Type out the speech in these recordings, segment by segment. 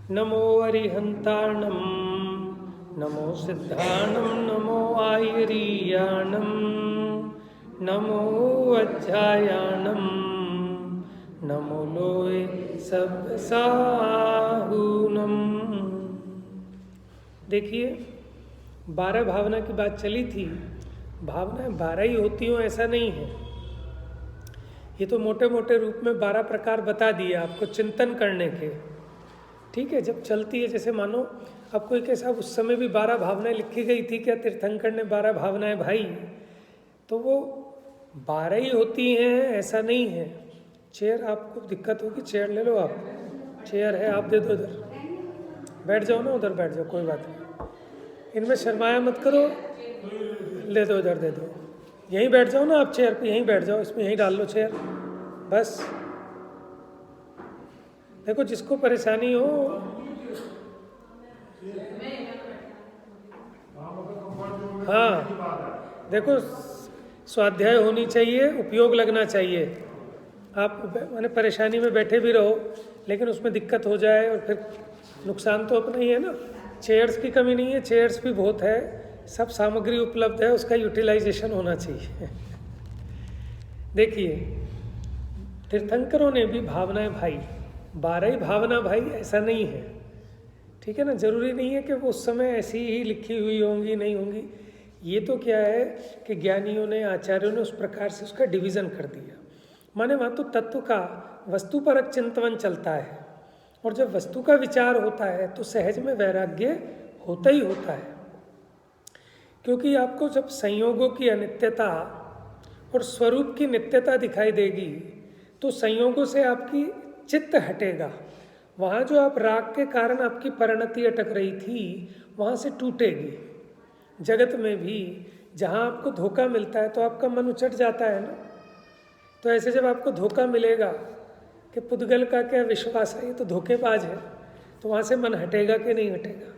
नमो अरिहंताणं नमो सिद्धाणं नमो आयरीयाणं नमो अध्यायाणं नमो लोय सब साहूनम। देखिए 12 भावना की बात चली थी। भावनाएं 12 ही होती हो ऐसा नहीं है। ये तो मोटे मोटे रूप में 12 प्रकार बता दिए आपको चिंतन करने के। ठीक है, जब चलती है, जैसे मानो अब कोई के साहब उस समय भी 12 भावनाएं लिखी गई थी क्या तीर्थंकर ने 12 भावनाएं भाई, तो वो 12 ही होती हैं ऐसा नहीं है। चेयर आपको दिक्कत होगी, चेयर ले लो आप, चेयर है आप दे दो, उधर बैठ जाओ ना, उधर बैठ जाओ, कोई बात नहीं, इनमें शर्माया मत करो, ले दो इधर दे दो, यहीं बैठ जाओ ना आप चेयर पे, यहीं बैठ जाओ, इसमें यहीं डाल लो चेयर बस। देखो जिसको परेशानी हो, हाँ देखो स्वाध्याय होनी चाहिए, उपयोग लगना चाहिए। आप माने परेशानी में बैठे भी रहो लेकिन उसमें दिक्कत हो जाए और फिर नुकसान तो अपना ही है ना। चेयर्स की कमी नहीं है, चेयर्स भी बहुत है, सब सामग्री उपलब्ध है, उसका यूटिलाइजेशन होना चाहिए। देखिए तीर्थंकरों ने भी भावनाएं भाई, 12 ही भावना भाई ऐसा नहीं है, ठीक है ना। जरूरी नहीं है कि वो उस समय ऐसी ही लिखी हुई होंगी, नहीं होंगी। ये तो क्या है कि ज्ञानियों ने, आचार्यों ने उस प्रकार से उसका डिवीज़न कर दिया। माने वहाँ तो तत्व का वस्तुपरक चिंतन चलता है, और जब वस्तु का विचार होता है तो सहज में वैराग्य होता ही होता है। क्योंकि आपको जब संयोगों की अनित्यता और स्वरूप की नित्यता दिखाई देगी तो संयोगों से आपकी चित्त हटेगा। वहाँ जो आप राग के कारण आपकी परिणति अटक रही थी वहाँ से टूटेगी। जगत में भी जहाँ आपको धोखा मिलता है तो आपका मन उचट जाता है ना। तो ऐसे जब आपको धोखा मिलेगा कि पुद्गल का क्या विश्वास है, ये तो धोखेबाज है, तो वहाँ से मन हटेगा कि नहीं हटेगा।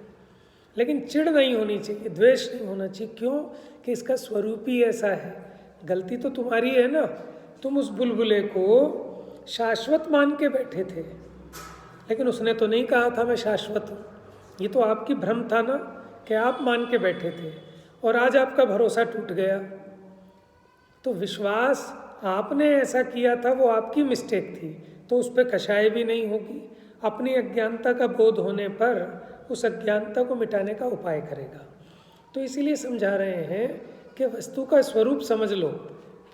लेकिन चिढ़ नहीं होनी चाहिए, द्वेष नहीं होना चाहिए। क्यों कि इसका स्वरूप ही ऐसा है। गलती तो तुम्हारी है ना, तुम उस बुलबुले को शाश्वत मान के बैठे थे, लेकिन उसने तो नहीं कहा था मैं शाश्वत हूँ। ये तो आपकी भ्रम था ना कि आप मान के बैठे थे, और आज आपका भरोसा टूट गया। तो विश्वास आपने ऐसा किया था, वो आपकी मिस्टेक थी, तो उस पर कषाय भी नहीं होगी। अपनी अज्ञानता का बोध होने पर उस अज्ञानता को मिटाने का उपाय करेगा। तो इसीलिए समझा रहे हैं कि वस्तु का स्वरूप समझ लो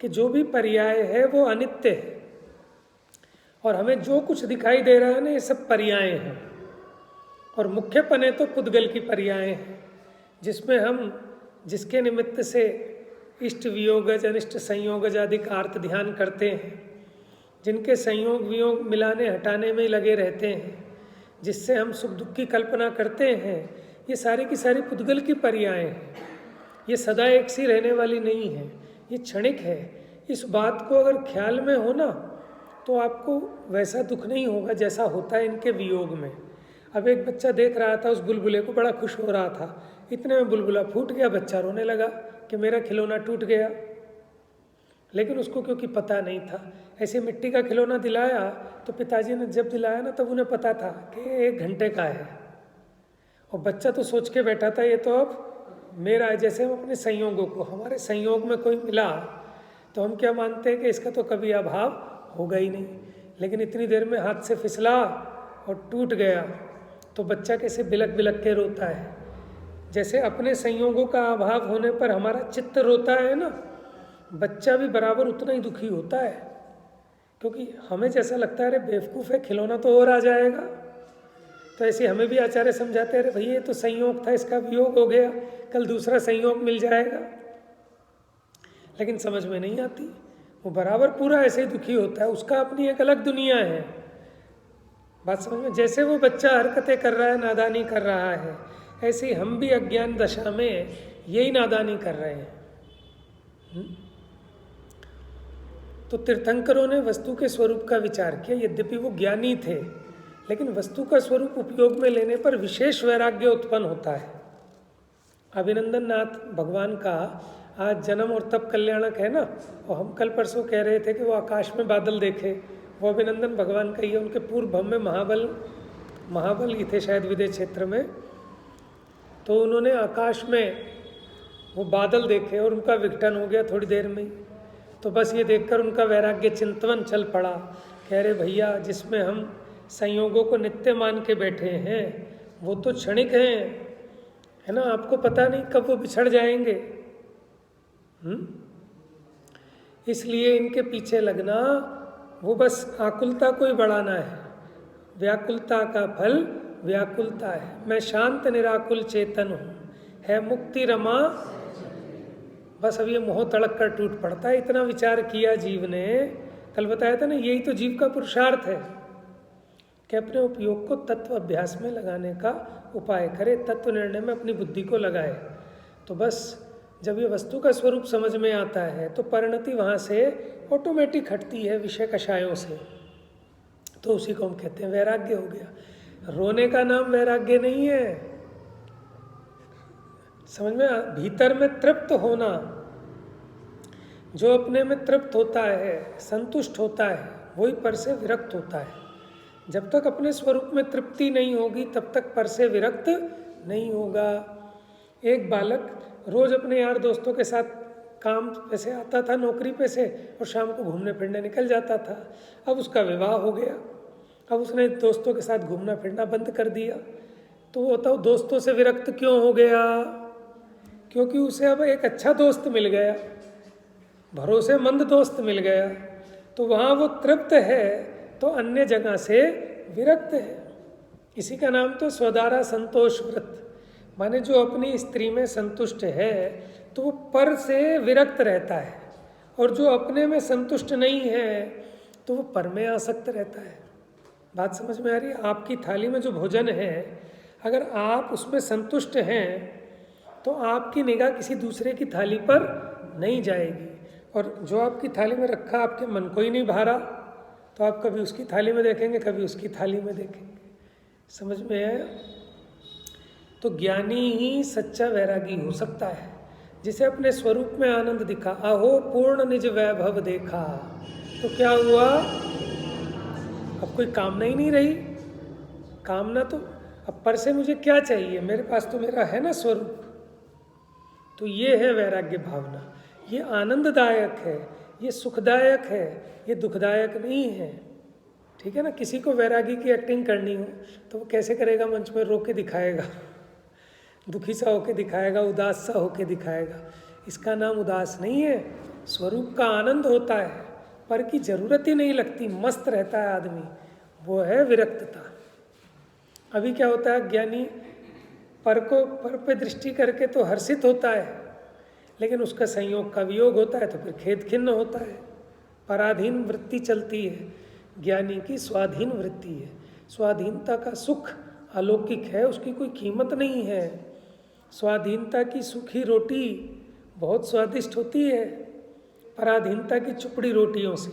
कि जो भी पर्याय है वो अनित्य है, और हमें जो कुछ दिखाई दे रहा है ना ये सब पर्याय हैं। और मुख्य पने तो पुद्गल की पर्याय हैं, जिसमें हम जिसके निमित्त से इष्ट वियोगज अनिष्ट संयोगज आदि का अर्थ ध्यान करते हैं, जिनके संयोग वियोग मिलाने हटाने में लगे रहते हैं, जिससे हम सुख दुख की कल्पना करते हैं, ये सारी की सारी पुद्गल की पर्याय हैं। ये सदा एक सी रहने वाली नहीं है, ये क्षणिक है। इस बात को अगर ख्याल में हो ना तो आपको वैसा दुख नहीं होगा जैसा होता है इनके वियोग में। अब एक बच्चा देख रहा था उस बुलबुले को, बड़ा खुश हो रहा था, इतने में बुलबुला फूट गया, बच्चा रोने लगा कि मेरा खिलौना टूट गया। लेकिन उसको क्योंकि पता नहीं था, ऐसे मिट्टी का खिलौना दिलाया तो पिताजी ने जब दिलाया ना तब उन्हें पता था कि 1 घंटे का है, और बच्चा तो सोच के बैठा था ये तो अब मेरा है। जैसे हम अपने संयोगों को, हमारे संयोग में कोई मिला तो हम क्या मानते हैं कि इसका तो कभी अभाव होगा ही नहीं, लेकिन इतनी देर में हाथ से फिसला और टूट गया तो बच्चा कैसे बिलक बिलक के रोता है। जैसे अपने संयोगों का अभाव होने पर हमारा चित्त रोता है ना, बच्चा भी बराबर उतना ही दुखी होता है, क्योंकि हमें जैसा लगता है अरे बेवकूफ़ है, खिलौना तो और आ जाएगा। तो ऐसे हमें भी आचार्य समझाते अरे भैया ये तो संयोग था, इसका वियोग हो गया, कल दूसरा संयोग मिल जाएगा। लेकिन समझ में नहीं आती, वो बराबर पूरा ऐसे ही दुखी होता है, उसका अपनी एक अलग दुनिया है। बात समझ में? जैसे वो बच्चा हरकतें कर रहा है, नादानी कर रहा है, ऐसे ही हम भी अज्ञान दशा में यही नादानी कर रहे हैं। तो तीर्थंकरों ने वस्तु के स्वरूप का विचार किया। यद्यपि वो ज्ञानी थे, लेकिन वस्तु का स्वरूप उपयोग में लेने पर विशेष वैराग्य उत्पन्न होता है। अभिनंदन नाथ भगवान का आज जन्म और तप कल्याणक है ना, और हम कल परसों कह रहे थे कि वो आकाश में बादल देखे, वो अभिनंदन भगवान का ही है। उनके पूर्व भव में महाबल महाबल ही थे शायद विदेश क्षेत्र में, तो उन्होंने आकाश में वो बादल देखे और उनका विघटन हो गया थोड़ी देर में ही। तो बस ये देखकर उनका वैराग्य चिंतन चल पड़ा, कह रहे भैया जिसमें हम संयोगों को नित्य मान के बैठे हैं वो तो क्षणिक हैं, है ना, आपको पता नहीं कब वो बिछड़ जाएंगे। इसलिए इनके पीछे लगना वो बस आकुलता को ही बढ़ाना है। व्याकुलता का फल व्याकुलता है। मैं शांत निराकुल चेतन हूँ, है मुक्ति रमा। बस अब ये मोह तड़क कर टूट पड़ता है। इतना विचार किया जीव ने, कल बताया था ना, यही तो जीव का पुरुषार्थ है कि अपने उपयोग को तत्व अभ्यास में लगाने का उपाय करे, तत्व निर्णय में अपनी बुद्धि को लगाए। तो बस जब ये वस्तु का स्वरूप समझ में आता है तो परिणति वहाँ से ऑटोमेटिक हटती है विषय कषायों से। तो उसी को हम कहते हैं वैराग्य हो गया। रोने का नाम वैराग्य नहीं है, समझ में, भीतर में तृप्त होना। जो अपने में तृप्त होता है, संतुष्ट होता है, वही पर से विरक्त होता है। जब तक अपने स्वरूप में तृप्ति नहीं होगी तब तक पर से विरक्त नहीं होगा। एक बालक रोज अपने यार दोस्तों के साथ काम पे से आता था, नौकरी पे से, और शाम को घूमने फिरने निकल जाता था। अब उसका विवाह हो गया, अब उसने दोस्तों के साथ घूमना फिरना बंद कर दिया। तो वो बताओ दोस्तों से विरक्त क्यों हो गया? क्योंकि उसे अब एक अच्छा दोस्त मिल गया, भरोसेमंद दोस्त मिल गया। तो वहाँ वो तृप्त है तो अन्य जगह से विरक्त है। इसी का नाम तो स्वदारा संतोष व्रत, माने जो अपनी स्त्री में संतुष्ट है तो वो पर से विरक्त रहता है, और जो अपने में संतुष्ट नहीं है तो वो पर में आसक्त रहता है। बात समझ में आ रही है? आपकी थाली में जो भोजन है, अगर आप उसमें संतुष्ट हैं तो आपकी निगाह किसी दूसरे की थाली पर नहीं जाएगी, और जो आपकी थाली में रखा आपके मन को ही नहीं भा रहा तो आप कभी उसकी थाली में देखेंगे, कभी उसकी थाली में देखेंगे। समझ में आया? तो ज्ञानी ही सच्चा वैरागी हो सकता है, जिसे अपने स्वरूप में आनंद दिखा। अहो पूर्ण निज वैभव देखा, तो क्या हुआ? अब कोई कामना ही नहीं रही। कामना तो अब पर से मुझे क्या चाहिए, मेरे पास तो मेरा है ना स्वरूप। तो ये है वैराग्य भावना। ये आनंददायक है, ये सुखदायक है, ये दुखदायक नहीं है। ठीक है ना? किसी को वैरागी की एक्टिंग करनी हो तो वो कैसे करेगा? मंच में रो के दिखाएगा, दुखी सा होके दिखाएगा, उदास सा होके दिखाएगा। इसका नाम उदास नहीं है। स्वरूप का आनंद होता है, पर की जरूरत ही नहीं लगती, मस्त रहता है आदमी, वो है विरक्तता। अभी क्या होता है, ज्ञानी पर पे दृष्टि करके तो हर्षित होता है, लेकिन उसका संयोग का वियोग होता है तो फिर खेद खिन्न होता है। पराधीन वृत्ति चलती है, ज्ञानी की स्वाधीन वृत्ति है। स्वाधीनता का सुख अलौकिक है, उसकी कोई कीमत नहीं है। स्वाधीनता की सूखी रोटी बहुत स्वादिष्ट होती है पराधीनता की चुपड़ी रोटियों से,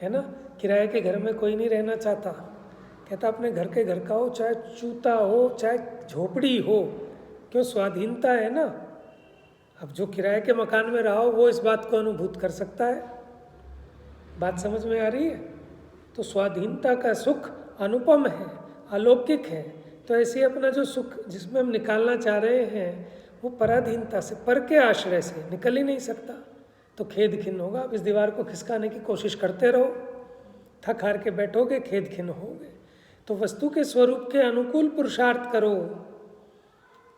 है ना। किराए के घर में कोई नहीं रहना चाहता, कहता अपने घर के घर का हो, चाहे चूता हो चाहे झोपड़ी हो, क्यों? स्वाधीनता है ना। अब जो किराए के मकान में रहा हो वो इस बात को अनुभूत कर सकता है। बात समझ में आ रही है? तो स्वाधीनता का सुख अनुपम है, अलौकिक है। तो ऐसे अपना जो सुख जिसमें हम निकालना चाह रहे हैं वो पराधीनता से, पर के आश्रय से निकल ही नहीं सकता, तो खेद खिन्न होगा। अब इस दीवार को खिसकाने की कोशिश करते रहो, थक हार के बैठोगे, खेद खिन्न होगे। तो वस्तु के स्वरूप के अनुकूल पुरुषार्थ करो,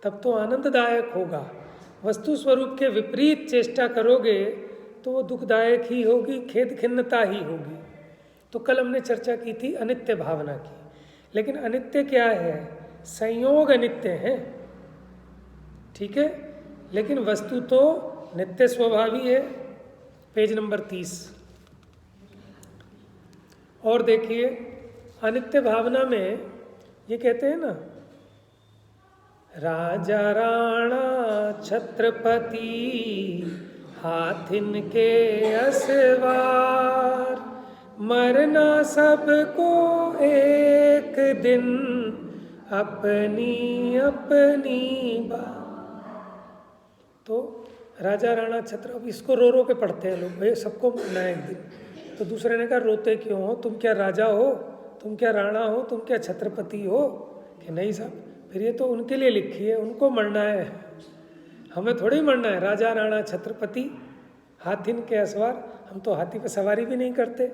तब तो आनंददायक होगा। वस्तु स्वरूप के विपरीत चेष्टा करोगे तो वो दुखदायक ही होगी, खेद खिन्नता ही होगी। तो कल हमने चर्चा की थी अनित्य भावना की, लेकिन अनित्य क्या है? संयोग अनित्य है, ठीक है, लेकिन वस्तु तो नित्य स्वभावी है। पेज नंबर 30 और देखिए, अनित्य भावना में ये कहते हैं ना, राजा राणा छत्रपति हाथिन के असवार, मरना सबको एक दिन अपनी अपनी बात। तो राजा राणा छत्र, अब इसको रो रो के पढ़ते हैं लोग, भाई सबको मरना है एक दिन। तो दूसरे ने कहा रोते क्यों हो, तुम क्या राजा हो? तुम क्या राणा हो, तुम क्या छत्रपति हो? कि नहीं साहब, फिर ये तो उनके लिए लिखी है, उनको मरना है, हमें थोड़ी मरना है। राजा राणा छत्रपति हाथिन के असवार, हम तो हाथी पे सवारी भी नहीं करते।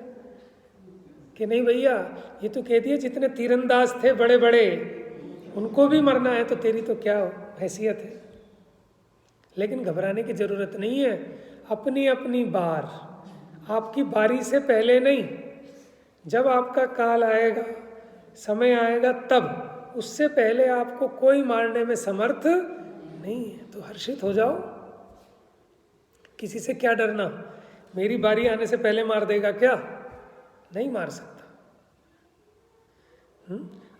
कि नहीं भैया, ये तो कह दिए जितने तीरंदाज थे बड़े बड़े उनको भी मरना है, तो तेरी तो क्या हैसियत है। लेकिन घबराने की जरूरत नहीं है। अपनी अपनी बार, आपकी बारी से पहले नहीं, जब आपका काल आएगा, समय आएगा तब, उससे पहले आपको कोई मारने में समर्थ नहीं है। तो हर्षित हो जाओ, किसी से क्या डरना। मेरी बारी आने से पहले मार देगा क्या? नहीं मार सकता।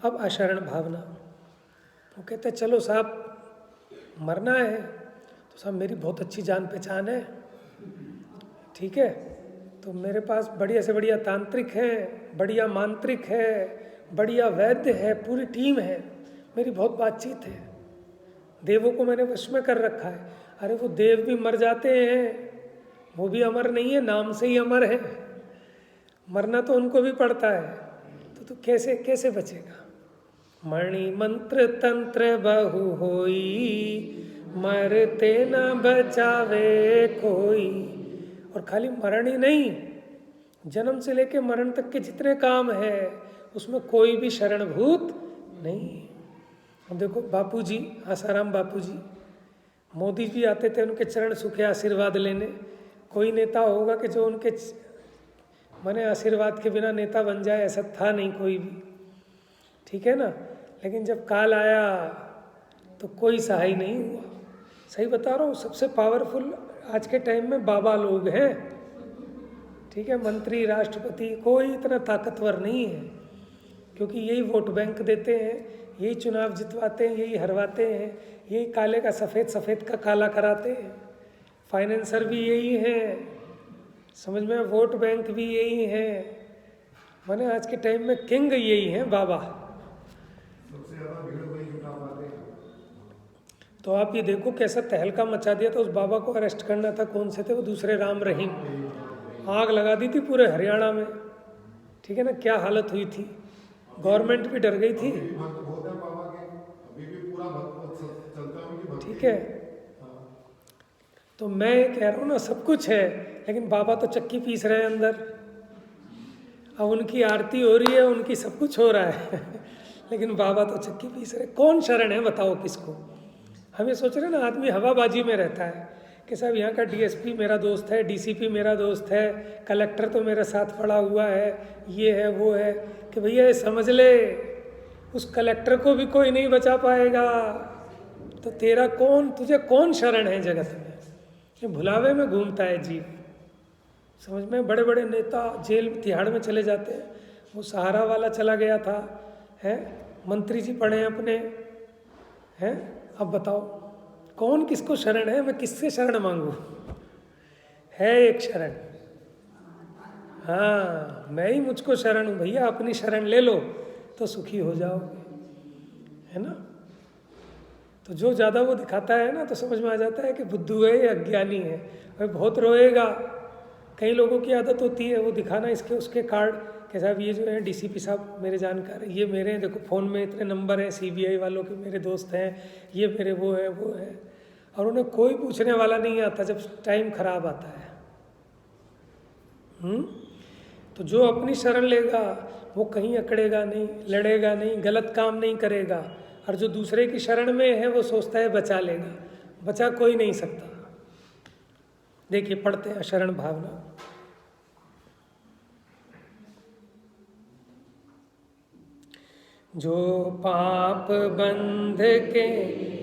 अब अशरण भावना, वो कहते चलो साहब मरना है तो साहब मेरी बहुत अच्छी जान पहचान है, ठीक है, तो मेरे पास बढ़िया से बढ़िया तांत्रिक है, बढ़िया मांत्रिक है, बढ़िया वैद्य है, पूरी टीम है, मेरी बहुत बातचीत है, देवों को मैंने वश में कर रखा है। अरे वो देव भी मर जाते हैं, वो भी अमर नहीं है, नाम से ही अमर है, मरना तो उनको भी पड़ता है। तो कैसे कैसे बचेगा? मणि मंत्र तंत्र बहु होई, मरते न बचावे कोई। और खाली मरण ही नहीं, जन्म से लेके मरण तक के जितने काम है उसमें कोई भी शरणभूत नहीं। अब देखो बापूजी, आसाराम बापूजी, मोदी जी आते थे उनके चरण सूखे आशीर्वाद लेने। कोई नेता होगा कि जो उनके माने आशीर्वाद के बिना नेता बन जाए, ऐसा था नहीं कोई भी, ठीक है ना। लेकिन जब काल आया तो कोई सहाय नहीं हुआ। सही बता रहा हूँ, सबसे पावरफुल आज के टाइम में बाबा लोग हैं, ठीक है। मंत्री, राष्ट्रपति कोई इतना ताकतवर नहीं है, क्योंकि यही वोट बैंक देते हैं, यही चुनाव जितवाते हैं, यही हरवाते हैं, यही काले का सफ़ेद, सफ़ेद का काला कराते हैं। फाइनेंसर भी यही हैं, समझ में, वोट बैंक भी यही है। माने आज के टाइम में किंग यही हैं, बाबा। सबसे ज्यादा भीड़ वही जुटा पाते हैं। तो आप ये देखो कैसा तहलका मचा दिया था। उस बाबा को अरेस्ट करना था, कौन से थे वो, दूसरे राम रहीम, आग लगा दी थी पूरे हरियाणा में, ठीक है ना। क्या हालत हुई थी, गवर्नमेंट भी डर गई थी, भक्त बहुत है बाबा के, अभी भी पूरा भक्त चलता है उनकी भक्ति। ठीक है। तो मैं ये कह रहा हूँ ना, सब कुछ है, लेकिन बाबा तो चक्की पीस रहे हैं अंदर। अब उनकी आरती हो रही है, उनकी सब कुछ हो रहा है लेकिन बाबा तो चक्की पीस रहे। कौन शरण है बताओ किसको? हम ये सोच रहे हैं ना, आदमी हवाबाजी में रहता है कि साहब यहाँ का डीएसपी मेरा दोस्त है, डीसीपी मेरा दोस्त है, कलेक्टर तो मेरे साथ पड़ा हुआ है, ये है वो है। कि भैया ये समझ ले, उस कलेक्टर को भी कोई नहीं बचा पाएगा, तो तेरा कौन, तुझे कौन शरण है जगत में? ये भुलावे में घूमता है जीव, समझ में। बड़े बड़े नेता जेल तिहाड़ में चले जाते हैं। वो सहारा वाला चला गया था, है, मंत्री जी पड़े हैं अपने, हैं। अब बताओ कौन किसको शरण है? मैं किससे शरण मांगू? है एक शरण, हाँ, मैं ही मुझको शरण हूँ भैया। अपनी शरण ले लो तो सुखी हो जाओगे, है ना। तो जो ज़्यादा वो दिखाता है ना, तो समझ में आ जाता है कि बुद्धू है या अज्ञानी है। भाई बहुत रोएगा। कई लोगों की आदत होती है वो दिखाना इसके उसके कार्ड कि साहब ये जो है डीसीपी साहब मेरे जानकार है, ये मेरे हैं, देखो फ़ोन में इतने नंबर हैं, सीबीआई वालों के मेरे दोस्त हैं, ये मेरे वो है वो है। और उन्हें कोई पूछने वाला नहीं आता जब टाइम खराब आता है। तो जो अपनी शरण लेगा वो कहीं अकड़ेगा नहीं, लड़ेगा नहीं, गलत काम नहीं करेगा। और जो दूसरे की शरण में है वो सोचता है बचा लेगा, बचा कोई नहीं सकता। देखिए पढ़ते हैं शरण भावना। जो पाप बंध के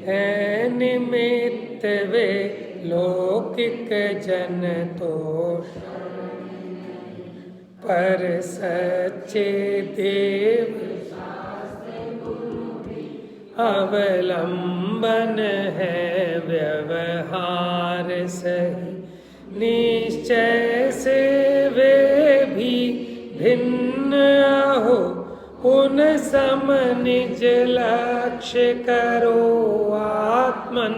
है निमित्त वे लौकिक जन तो, पर सच्चे देव अवलंबन है व्यवहार सही। निश्चय से वे भी भिन्न हो, उन सम निज लक्ष्य करो आत्मन।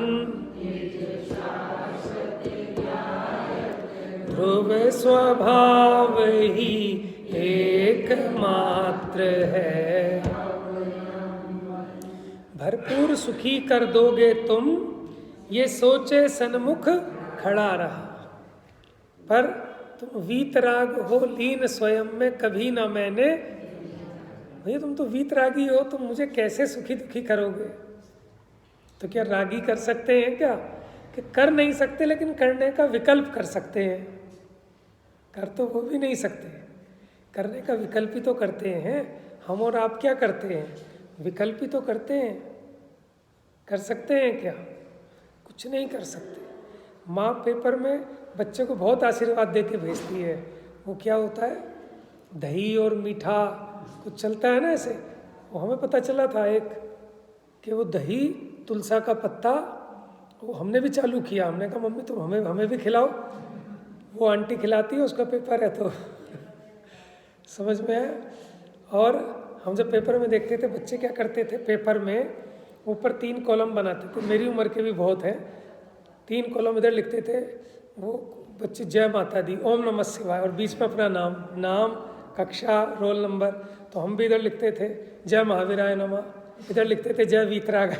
ध्रुव स्वभाव ही एक मात्र है। भरपूर सुखी कर दोगे तुम, ये सोचे सन्मुख खड़ा रहा। पर तुम वीतराग हो लीन स्वयं में, कभी ना मैंने। भैया तुम तो वीतरागी हो, तुम मुझे कैसे सुखी दुखी करोगे? तो क्या रागी कर सकते हैं क्या? कि कर नहीं सकते, लेकिन करने का विकल्प कर सकते हैं। कर तो वो भी नहीं सकते, करने का विकल्प ही तो करते हैं। हम और आप क्या करते हैं? विकल्प ही तो करते हैं। कर सकते हैं क्या? कुछ नहीं कर सकते। माँ पेपर में बच्चे को बहुत आशीर्वाद दे के भेजती है। वो क्या होता है? दही और मीठा कुछ चलता है ना ऐसे। वो हमें पता चला था एक, कि वो दही तुलसा का पत्ता, वो हमने भी चालू किया। हमने कहा मम्मी तुम हमें भी खिलाओ। वो आंटी खिलाती है, उसका पेपर है तो समझ में आया। और हम जब पेपर में देखते थे बच्चे क्या करते थे, पेपर में ऊपर 3 कॉलम बनाते थे। मेरी उम्र के भी बहुत हैं। 3 कॉलम इधर लिखते थे वो बच्चे, जय माता दी, ओम नमः शिवाय, और बीच में अपना नाम, कक्षा, रोल नंबर। तो हम भी इधर लिखते थे जय महावीराय नमः, इधर लिखते थे जय वीतराग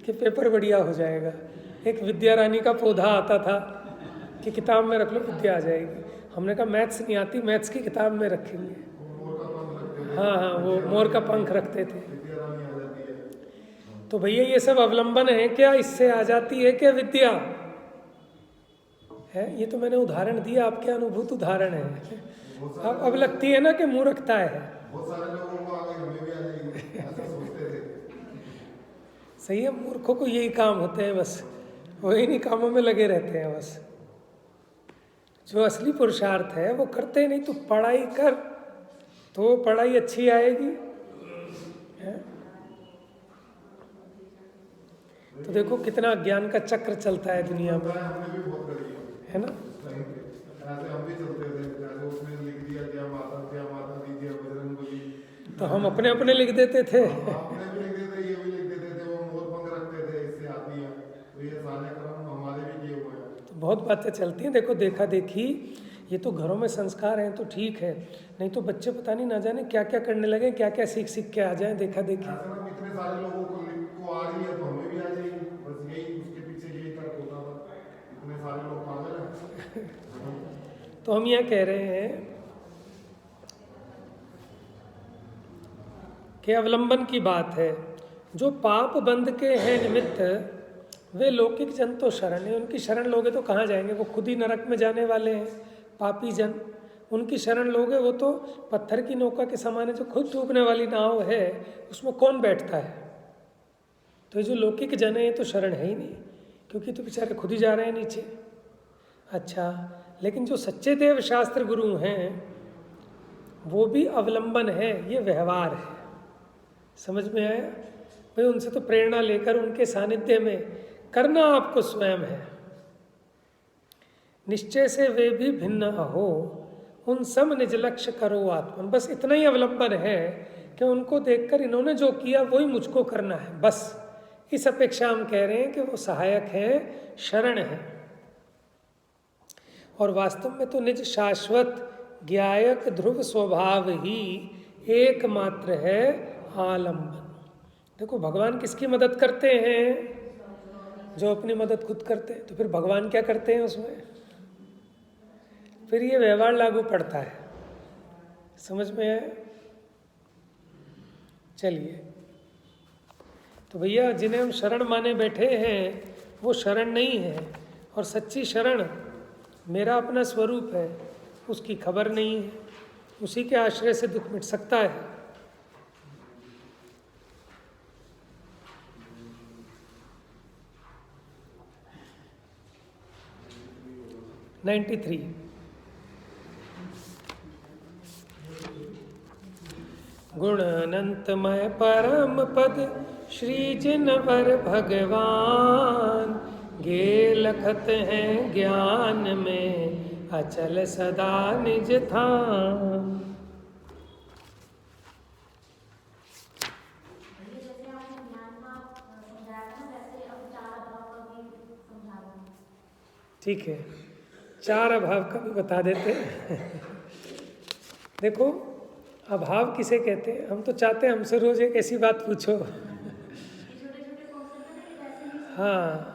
कि पेपर बढ़िया हो जाएगा। एक विद्या रानी का पौधा आता था कि किताब में रख लो विद्या आ जाएगी। हमने कहा मैथ्स नहीं आती, मैथ्स की किताब में रखेंगे। हाँ, वो मोर का पंख रखते थे। तो भैया ये सब अवलंबन है क्या? इससे आ जाती है क्या विद्या? है ये तो मैंने उदाहरण दिया, आपके अनुभूत उदाहरण है। अब लगती है ना कि मूर्खता है। बहुत सारे लोगों को आ गई, हमें भी आ जाएगी, ऐसा सोचते थे। सही है, मूर्खों को यही काम होते हैं बस, वही नहीं कामों में लगे रहते हैं बस। जो असली पुरुषार्थ है वो करते नहीं। तो पढ़ाई कर तो पढ़ाई अच्छी आएगी है? तो देखो कितना ज्ञान का चक्र चलता है दुनिया में, हमने भी बहुत करी है ना। ऐसे हम भी चलते थे, जैसे उसने लिख दिया जय माता दी, जय बजरंगबली, तो हम अपने अपने लिख देते थे। अपने भी लिख देते, ये भी लिख देते थे। वो मोर पंख रखते थे, इससे आती है। तो ये सारे कर्म हमारे भी किए हुए हैं। तो बहुत बातें चलती हैं। देखो देखा देखी, ये तो घरों में संस्कार हैं तो ठीक है, नहीं तो बच्चे पता नहीं ना जाने क्या क्या करने लगे, क्या क्या सीख सीख के आ जाए देखा देखी। ऐसा ना इतने सारे लोगों को आ रही है तो हमें भी आ जाएगी। बस यही उसके पीछे यही तर्क होता था, इतने सारे लोग पागल हैं। तो हम यह कह रहे हैं कि अवलंबन की बात है। जो पाप बंध के हैं निमित्त, वे लौकिक जन तो शरण है। उनकी शरण लोगे तो कहाँ जाएंगे? वो खुद ही नरक में जाने वाले हैं, पापी जन। उनकी शरण लोगे वो तो पत्थर की नौका के समान है, जो खुद डूबने वाली नाव है उसमें कौन बैठता है? तो जो लौकिक जन है तो शरण है ही नहीं, क्योंकि तो बेचारे खुद ही जा रहे हैं नीचे। अच्छा, लेकिन जो सच्चे देव शास्त्र गुरु हैं वो भी अवलंबन है, ये व्यवहार है। समझ में आया भाई? उनसे तो प्रेरणा लेकर उनके सानिध्य में करना आपको स्वयं है। निश्चय से वे भी भिन्न हो, उन सब निज लक्ष्य करो आत्मन। बस इतना ही अवलंबन है कि उनको देखकर इन्होंने जो किया वही मुझको करना है। बस इस अपेक्षा हम कह रहे हैं कि वो सहायक है, शरण है। और वास्तव में तो निज शाश्वत ज्ञायक ध्रुव स्वभाव ही एकमात्र है आलम्बन। देखो भगवान किसकी मदद करते हैं? जो अपनी मदद खुद करते हैं। तो फिर भगवान क्या करते हैं उसमें? फिर ये व्यवहार लागू पड़ता है। समझ में है? चलिए, तो भैया जिन्हें हम शरण माने बैठे हैं वो शरण नहीं है, और सच्ची शरण मेरा अपना स्वरूप है, उसकी खबर नहीं है। उसी के आश्रय से दुख मिट सकता है। (93) गुण अनंतमय परम पद श्री जिनवर भगवान, गे लखत हैं ज्ञान में अचल सदा निज थान। ठीक है, 4 अभाव का भी बता देते हैं। देखो, अभाव किसे कहते हैं? हम तो चाहते हैं हमसे रोज एक ऐसी बात पूछो। हाँ,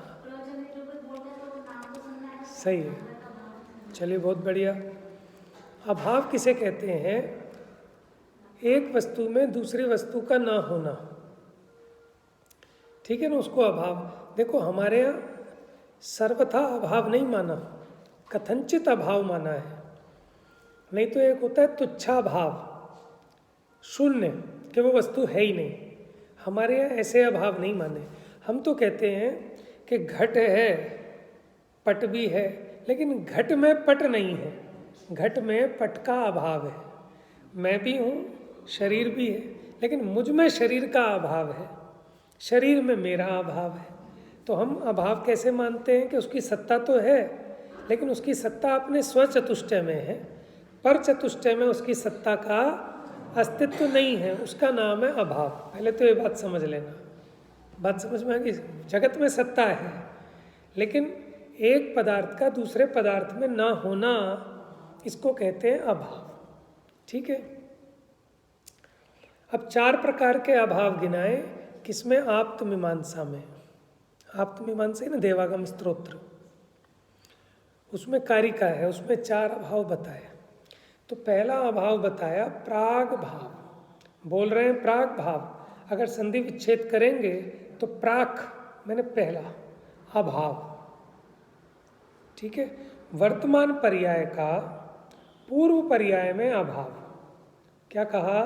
सही है, चलिए बहुत बढ़िया। अभाव किसे कहते हैं? एक वस्तु में दूसरी वस्तु का ना होना, ठीक है ना, उसको अभाव। देखो, हमारे यहाँ सर्वथा अभाव नहीं माना, कथनचित अभाव माना है। नहीं तो एक होता है तुच्छा भाव, शून्य, कि वो वस्तु है ही नहीं। हमारे यहाँ ऐसे अभाव नहीं माने। हम तो कहते हैं कि घट है, पट भी है, लेकिन घट में पट नहीं है, घट में पट का अभाव है। मैं भी हूँ, शरीर भी है, लेकिन मुझ में शरीर का अभाव है, शरीर में मेरा अभाव है। तो हम अभाव कैसे मानते हैं कि उसकी सत्ता तो है, लेकिन उसकी सत्ता अपने स्वचतुष्टय में है, पर चतुष्टय में उसकी सत्ता का अस्तित्व नहीं है, उसका नाम है अभाव। पहले तो ये बात समझ लेना, बात समझ में आ गई? जगत में सत्ता है, लेकिन एक पदार्थ का दूसरे पदार्थ में ना होना, इसको कहते हैं अभाव, ठीक है। अब 4 प्रकार के अभाव गिनाए, किसमें? आप्तमीमांसा में। आप्तमीमांसा है ना, देवागम स्तोत्र, उसमें कारिका है, उसमें 4 अभाव बताए। तो पहला अभाव बताया प्राग भाव। बोल रहे हैं प्राग भाव, अगर संधि विच्छेद करेंगे तो प्राक मैंने पहला अभाव, ठीक है। वर्तमान पर्याय का पूर्व पर्याय में अभाव, क्या कहा?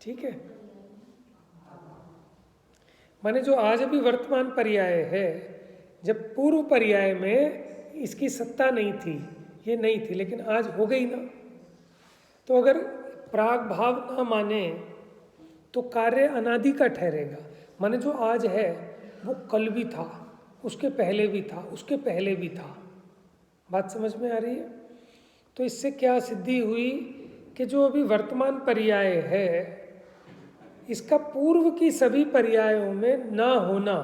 ठीक है, माने जो आज अभी वर्तमान पर्याय है, जब पूर्व पर्याय में इसकी सत्ता नहीं थी, ये नहीं थी, लेकिन आज हो गई ना। तो अगर प्राग भाव ना माने तो कार्य अनादि का ठहरेगा। माने जो आज है वो कल भी था, उसके पहले भी था, उसके पहले भी था। बात समझ में आ रही है? तो इससे क्या सिद्धि हुई कि जो अभी वर्तमान पर्याय है, इसका पूर्व की सभी पर्यायों में ना होना,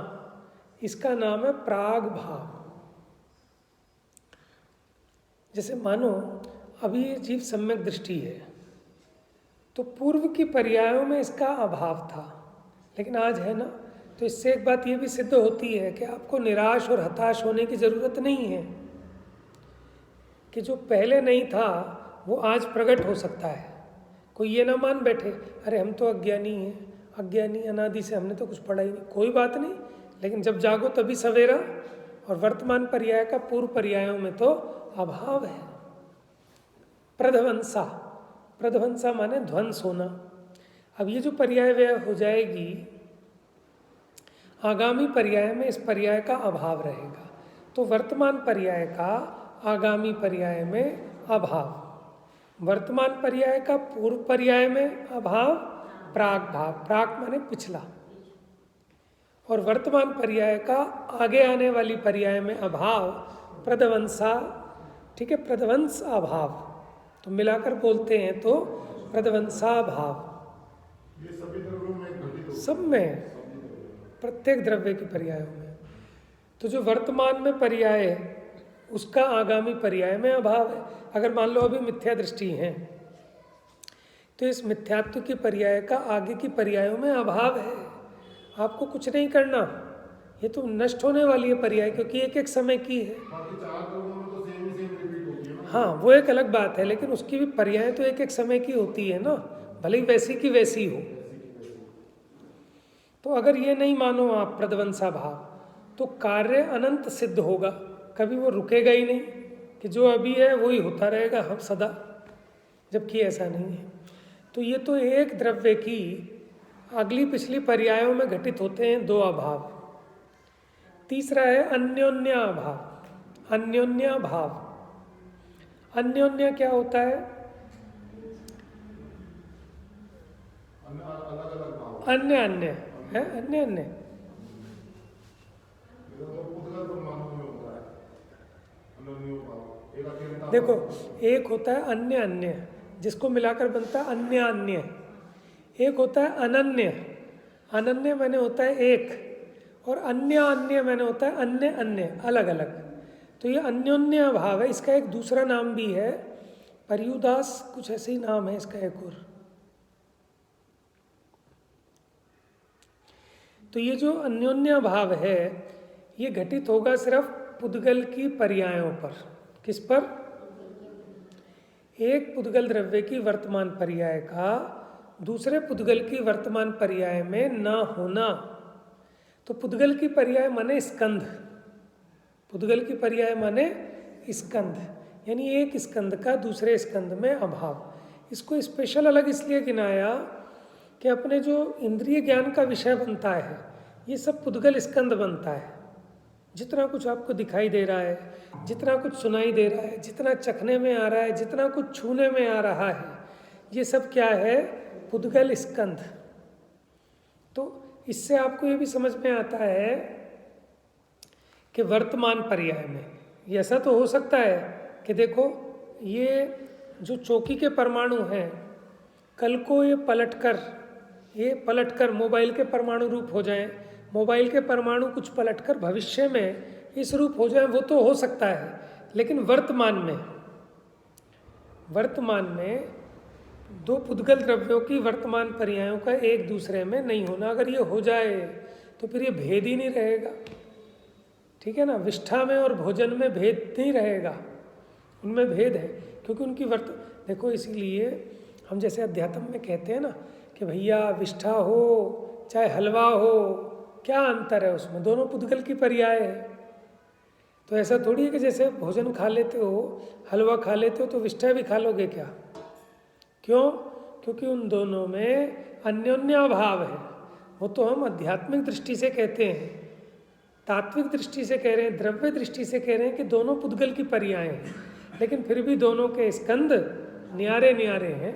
इसका नाम है प्राग भाव। जैसे मानो अभी ये जीव सम्यक दृष्टि है, तो पूर्व की पर्यायों में इसका अभाव था, लेकिन आज है ना। तो इससे एक बात ये भी सिद्ध होती है कि आपको निराश और हताश होने की ज़रूरत नहीं है, कि जो पहले नहीं था वो आज प्रकट हो सकता है। कोई ये ना मान बैठे, अरे हम तो अज्ञानी हैं, अज्ञानी अनादि से हमने तो कुछ पढ़ा ही नहीं। कोई बात नहीं, लेकिन जब जागो तभी सवेरा। और वर्तमान पर्याय का पूर्व पर्यायों में तो अभाव है। प्रध्वंसा, प्रध्वंसा माने ध्वंस होना। अब ये जो पर्याय व्यय हो जाएगी, आगामी पर्याय में इस पर्याय का अभाव रहेगा। तो वर्तमान पर्याय का आगामी पर्याय में अभाव, वर्तमान पर्याय का पूर्व पर्याय में अभाव, प्राक भाव, प्राक माने पिछला, और वर्तमान पर्याय का आगे आने वाली पर्याय में अभाव, प्रध्वंसा, ठीक है, प्रध्वंस अभाव। तो मिलाकर बोलते हैं तो प्रध्वंसा भाव। ये सभी द्रव्यों में घटित होता है। सब में, प्रत्येक द्रव्य के पर्यायों में। तो जो वर्तमान में पर्याय है उसका आगामी पर्याय में अभाव है। अगर मान लो अभी मिथ्या दृष्टि है, तो इस मिथ्यात्व की पर्याय का आगे की पर्यायों में अभाव है। आपको कुछ नहीं करना, ये तो नष्ट होने वाली है पर्याय, क्योंकि एक एक समय की है। बाकी 4 द्रव्यों में तो सेम ही सेम रिपीट होती है ना। हाँ, वो एक अलग बात है, लेकिन उसकी भी पर्याय तो एक एक समय की होती है ना, भले ही वैसी की वैसी हो। तो अगर ये नहीं मानो आप प्रध्वंसा भाव, तो कार्य अनंत सिद्ध होगा, कभी वो रुकेगा ही नहीं, कि जो अभी है वही होता रहेगा हम सदा, जबकि ऐसा नहीं है। तो ये तो एक द्रव्य की अगली पिछली पर्यायों में घटित होते हैं 2 अभाव। तीसरा है अन्योन्य अभाव। अन्योन्य भाव, अन्योन्य क्या होता है? अलग अलग भाव। अन्य अन्य है, अन्य अन्य। तो पुद्गल परमाणु में होता है अन्योन्य भाव। एक अकेला देखो, एक होता है अन्य अन्य, जिसको मिलाकर बनता है अन्य अन्य। एक होता है अनन्य, अनन्य मैंने होता है एक, और अन्य अन्य मैंने होता है अन्य अन्य, अलग अलग। तो ये अन्योन्य अभाव है। इसका एक दूसरा नाम भी है, पर्युदास कुछ ऐसे ही नाम है इसका एक और। तो ये जो अन्योन्य भाव है ये घटित होगा सिर्फ पुद्गल की पर्यायों पर। किस पर? एक पुद्गल द्रव्य की वर्तमान पर्याय का दूसरे पुद्गल की वर्तमान पर्याय में न होना। तो पुद्गल की पर्याय माने स्कंध, पुद्गल की पर्याय माने स्कंध, यानी एक स्कंध का दूसरे स्कंध में अभाव। इसको स्पेशल अलग इसलिए गिनाया कि अपने जो इंद्रिय ज्ञान का विषय बनता है ये सब पुद्गल स्कंध बनता है। जितना कुछ आपको दिखाई दे रहा है, जितना कुछ सुनाई दे रहा है, जितना चखने में आ रहा है, जितना कुछ छूने में आ रहा है, ये सब क्या है? पुद्गल स्कंध। तो इससे आपको ये भी समझ में आता है कि वर्तमान पर्याय में ये ऐसा तो हो सकता है कि देखो ये जो चौकी के परमाणु हैं कल को ये पलटकर मोबाइल के परमाणु रूप हो जाएं, मोबाइल के परमाणु कुछ पलटकर भविष्य में इस रूप हो जाएं, वो तो हो सकता है। लेकिन वर्तमान में दो पुद्गल द्रव्यों की वर्तमान पर्यायों का एक दूसरे में नहीं होना। अगर ये हो जाए तो फिर ये भेद ही नहीं रहेगा, ठीक है ना। विष्ठा में और भोजन में भेद नहीं रहेगा, उनमें भेद है क्योंकि उनकी देखो, इसीलिए हम जैसे अध्यात्म में कहते हैं ना कि भैया विष्ठा हो चाहे हलवा हो, क्या अंतर है उसमें? दोनों पुद्गल की पर्याय है। तो ऐसा थोड़ी है कि जैसे भोजन खा लेते हो, हलवा खा लेते हो तो विष्ठा भी खा लोगे क्या? क्यों? क्योंकि उन दोनों में अन्योन्य भाव है। वो तो हम आध्यात्मिक दृष्टि से कहते हैं, तात्विक दृष्टि से कह रहे हैं, द्रव्य दृष्टि से कह रहे हैं कि दोनों पुद्गल की पर्याय हैं, लेकिन फिर भी दोनों के स्कंद न्यारे न्यारे हैं,